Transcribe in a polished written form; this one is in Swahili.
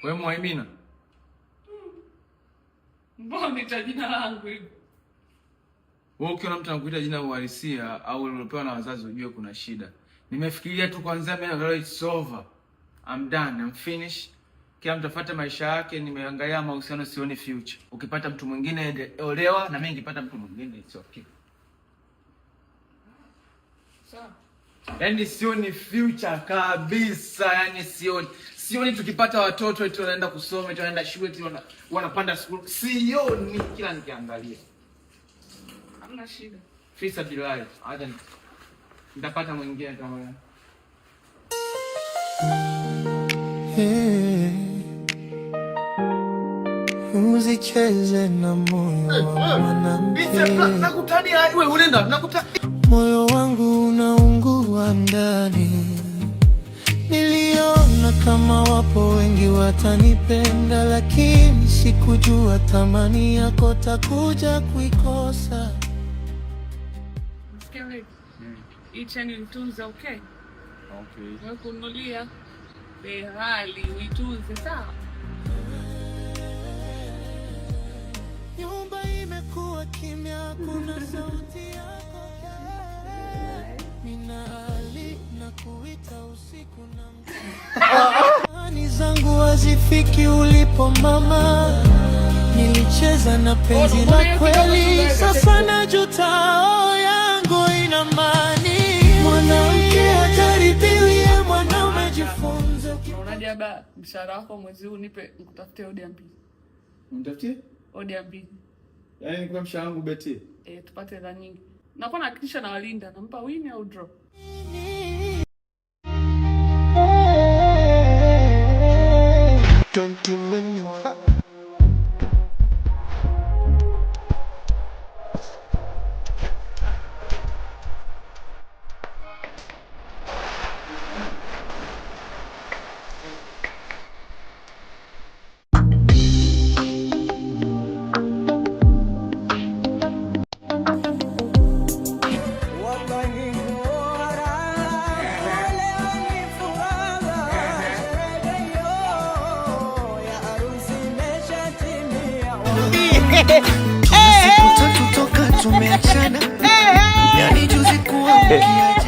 Wewe Mwaimina. Mbona nita jina langu hivyo? Wewe ukiona mtu anakuita jina uhalisia au ulilopewa na wazazi ujue kuna shida. Nimefikiria tu kwanza mimi na it's over. I'm done, I'm finished. Kila mtu afuate maisha yake, nimeangalia mahusiano sioni future. Ukipata mtu mwingine olewa na mimi nikipata mtu mwingine it's okay. Sawa. Yaani sioni future kabisa, yani sioni tukipata watoto eti wanaenda kusoma, eti wanaenda shule, eti wanapanda school. Sioni kila nikiangalia. Hamna shida. Fisa bilai, hata nitapata mwingine kama wewe. Usicheze na moyo wa mwanamke. Nakutania wewe unaenda nakuta. Moyo wangu unaungua ndani. Niliona kama wapo wengi watanipenda, lakini sikujua thamani yako takuja kuikosa. Msikieni. Hii chani nitunza, okay? Okay. Wewe kunulia behali uitunze, sawa? Nyumba imekuwa kimya, kuna sauti yako. Nina hali na kuita usiku na mchana. Ani zangu hazifiki ulipo mama. Nilicheza na penzi la kweli, sasa najuta yangu ina maana. Mwanamke hataribiwi, mwanaume jifunze. Unaona baba, mshahara wako mwezi huu nipe nikutafutie odi ya mbili. Unitafutie? Odi ya mbili. Yaani nikuwa mshahara wangu beti. Tupate hela nyingi. Nakuwa nahakikisha na walinda, nampa win au draw. Don't you mean siku tatu toka tumeachana, yani juzi kuamkia